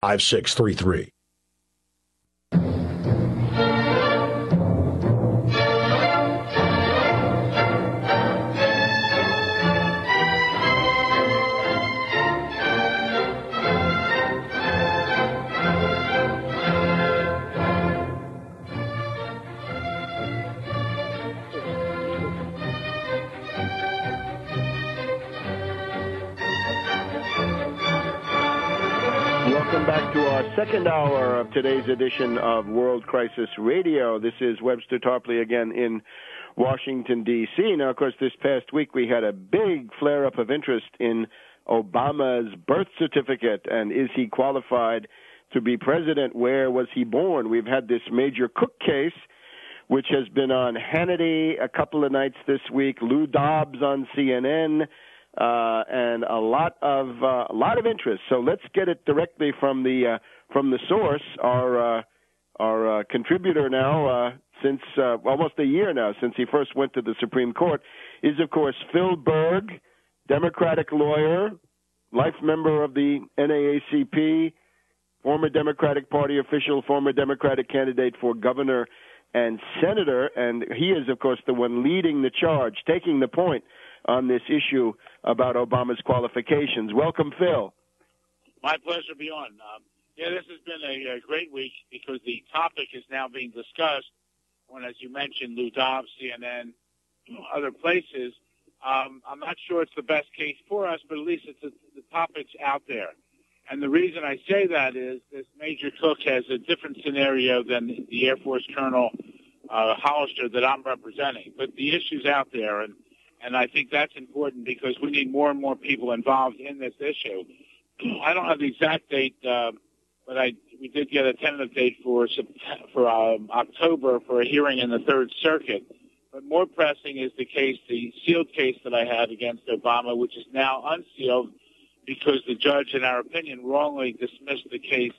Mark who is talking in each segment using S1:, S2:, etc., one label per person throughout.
S1: pt5-5633.
S2: Welcome back to our second hour of today's edition of World Crisis Radio. This is Webster Tarpley again in Washington, D.C. Now, of course, this past week we had a big flare-up of interest in Obama's birth certificate, and is he qualified to be president? Where was he born? We've had this Major Cook case, which has been on Hannity a couple of nights this week, Lou Dobbs on CNN, and a lot of interest. So let's get it directly from the source. Our contributor now, since almost a year now, since he first went to the Supreme Court, is of course Phil Berg, Democratic lawyer, life member of the NAACP, former Democratic Party official, former Democratic candidate for governor and senator, and he is of course the one leading the charge, taking the point on this issue about Obama's qualifications. Welcome, Phil.
S3: My pleasure to be on. This has been a great week because the topic is now being discussed on, as you mentioned, Lou Dobbs, CNN, other places. I'm not sure it's the best case for us, but at least the topic's out there. And the reason I say that is this Major Cook has a different scenario than the Air Force Colonel Hollister that I'm representing. But the issue's out there, and I think that's important because we need more and more people involved in this issue. I don't have the exact date, but we did get a tentative date for October for a hearing in the Third Circuit. But more pressing is the case, the sealed case that I had against Obama, which is now unsealed because the judge, in our opinion, wrongly dismissed the case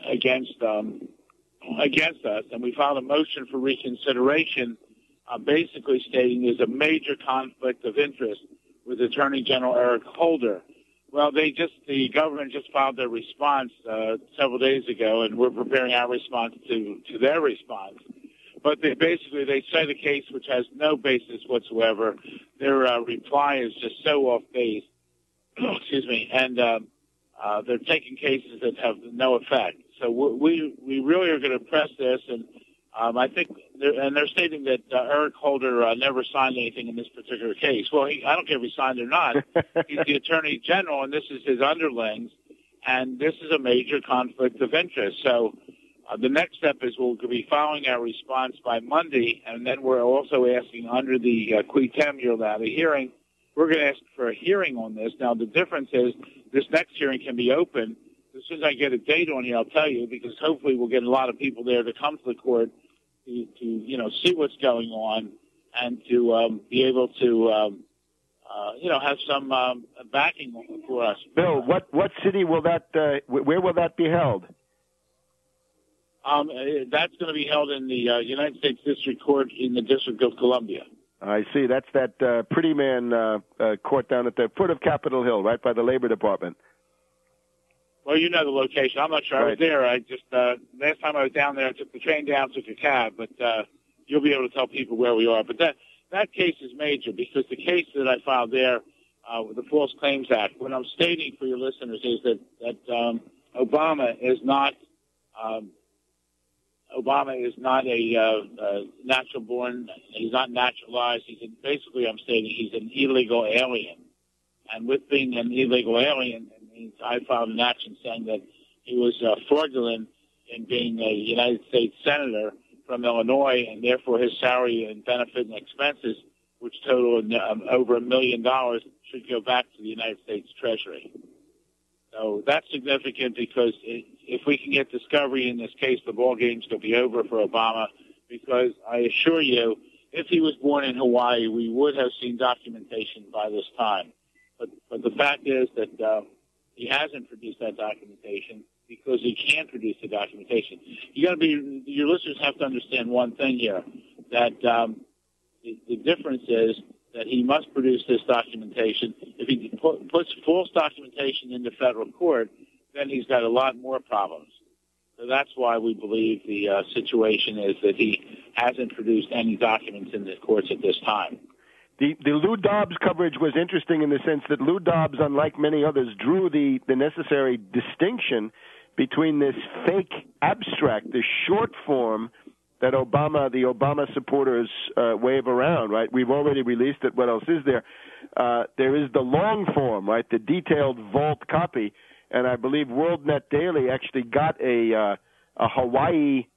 S3: against us, and we filed a motion for reconsideration, basically stating there's a major conflict of interest with Attorney General Eric Holder. Well, the government just filed their response several days ago, and we're preparing our response to their response. But they cite a case which has no basis whatsoever. Their reply is just so off base. Excuse me, and they're taking cases that have no effect. So we really are going to press this, and I think they're stating that Eric Holder never signed anything in this particular case. Well, I don't care if he signed or not. He's the Attorney General, and this is his underlings, and this is a major conflict of interest. So the next step is we'll be filing our response by Monday, and then we're also asking under the quitem, you'll have a hearing. We're going to ask for a hearing on this. Now, the difference is this next hearing can be open. As soon as I get a date on here, I'll tell you, because hopefully we'll get a lot of people there to come to the court to see what's going on and to be able to, have some backing for us.
S2: Bill, what city will that, where will that be held?
S3: That's going to be held in the United States District Court in the District of Columbia.
S2: I see. That's that Pretty Man court down at the foot of Capitol Hill, right by the Labor Department.
S3: Well, you know the location. I'm not sure. Right. I was there. I just last time I was down there, I took the train down, took a cab. But you'll be able to tell people where we are. But that case is major because the case that I filed there with the False Claims Act, what I'm stating for your listeners is that Obama is not a natural born. He's not naturalized. Basically, I'm stating he's an illegal alien. And with being an illegal alien, it means I filed an action saying that he was fraudulent in being a United States senator from Illinois, and therefore his salary and benefit and expenses, which total over $1 million, should go back to the United States Treasury. So that's significant because if we can get discovery in this case, the ball game's going to be over for Obama, because I assure you, if he was born in Hawaii, we would have seen documentation by this time. But the fact is that he hasn't produced that documentation because he can't produce the documentation. Your listeners have to understand one thing here, that the difference is that he must produce this documentation. If he puts false documentation into federal court, then he's got a lot more problems. So that's why we believe the situation is that he hasn't produced any documents in the courts at this time.
S2: The Lou Dobbs coverage was interesting in the sense that Lou Dobbs, unlike many others, drew the necessary distinction between this fake abstract, the short form that the Obama supporters wave around, right? We've already released it. What else is there? There is the long form, right? The detailed vault copy. And I believe WorldNet Daily actually got a Hawaii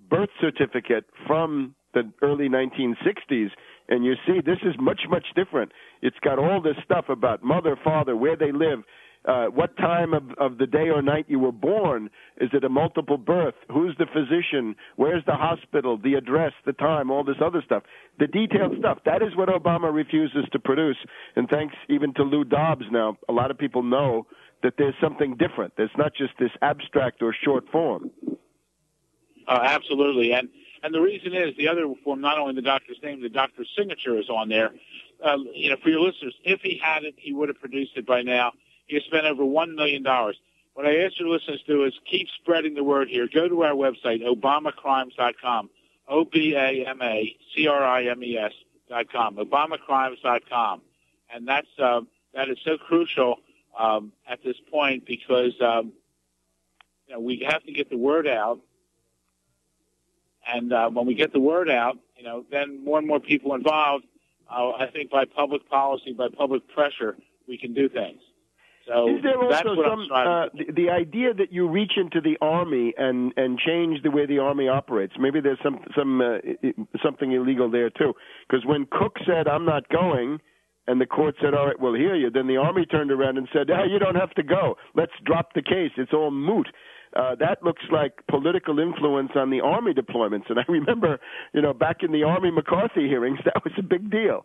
S2: birth certificate from the early 1960s. And you see, this is much, much different. It's got all this stuff about mother, father, where they live, what time of the day or night you were born. Is it a multiple birth? Who's the physician? Where's the hospital? The address, the time, all this other stuff. The detailed stuff. That is what Obama refuses to produce. And thanks even to Lou Dobbs now, a lot of people know that there's something different. There's not just this abstract or short form.
S3: Absolutely. And the reason is the other form, not only the doctor's name, the doctor's signature is on there. For your listeners, if he had it, he would have produced it by now. He has spent over $1 million. What I ask your listeners to do is keep spreading the word here. Go to our website, obamacrimes.com, OBAMACRIMES.com, obamacrimes.com. And that is so crucial at this point because we have to get the word out. And when we get the word out, then more and more people involved, I think by public policy, by public pressure, we can do things. So
S2: is there also the idea that you reach into the Army and change the way the Army operates? Maybe there's something illegal there too. Because when Cook said, "I'm not going," and the court said, "All right, we'll hear you," then the Army turned around and said, "You don't have to go. Let's drop the case. It's all moot." That looks like political influence on the Army deployments. And I remember, back in the Army McCarthy hearings, that was a big deal.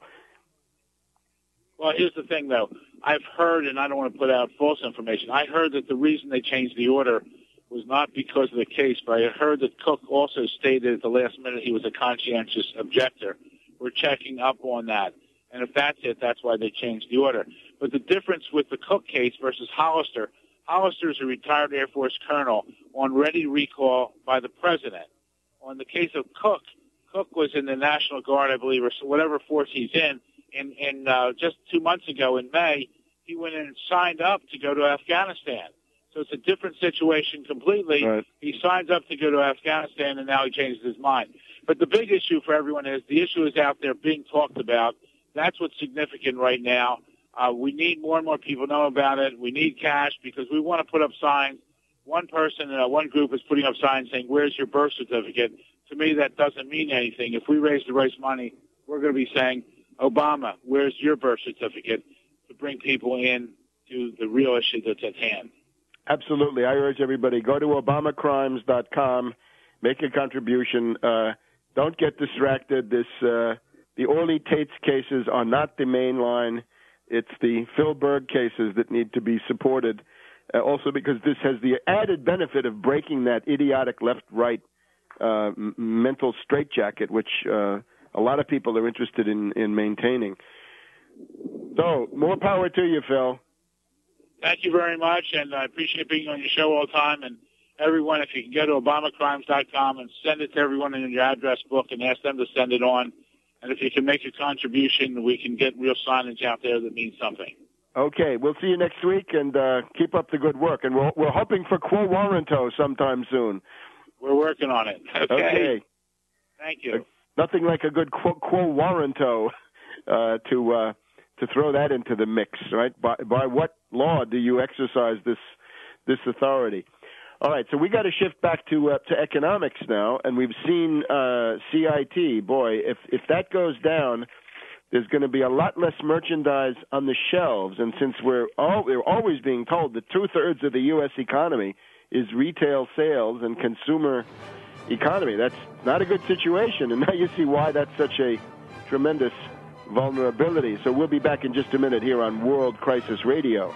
S3: Well, here's the thing, though. I've heard, and I don't want to put out false information, I heard that the reason they changed the order was not because of the case, but I heard that Cook also stated at the last minute he was a conscientious objector. We're checking up on that. And if that's it, that's why they changed the order. But the difference with the Cook case versus Hollister is a retired Air Force colonel on ready recall by the president. On the case of Cook was in the National Guard, I believe, or whatever force he's in. And just 2 months ago in May, he went in and signed up to go to Afghanistan. So it's a different situation completely. Right. He signs up to go to Afghanistan, and now he changes his mind. But the big issue for everyone is the issue is out there being talked about. That's what's significant right now. We need more and more people to know about it. We need cash because we want to put up signs. One person, one group is putting up signs saying, "Where's your birth certificate?" To me, that doesn't mean anything. If we raise the right money, we're going to be saying, "Obama, where's your birth certificate?" to bring people in to the real issue that's at hand.
S2: Absolutely. I urge everybody, go to obamacrimes.com, make a contribution. Don't get distracted. The Orly Tates cases are not the main line. It's the Phil Berg cases that need to be supported, also because this has the added benefit of breaking that idiotic left-right mental straitjacket, which a lot of people are interested in maintaining. So, more power to you, Phil.
S3: Thank you very much, and I appreciate being on your show all the time. And everyone, if you can go to obamacrimes.com and send it to everyone in your address book and ask them to send it on. And if you can make a contribution, we can get real signage out there that means something. Okay, we'll see you next week, and keep up the good work. And we're hoping for quo warranto sometime soon. We're working on it. Okay. Thank you. Nothing like a good quo warranto to throw that into the mix, right? By what law do you exercise this authority? All right, so we got to shift back to economics now, and we've seen CIT. Boy, if that goes down, there's going to be a lot less merchandise on the shelves. And since we're always being told that 2/3 of the U.S. economy is retail sales and consumer economy, that's not a good situation. And now you see why that's such a tremendous vulnerability. So we'll be back in just a minute here on World Crisis Radio.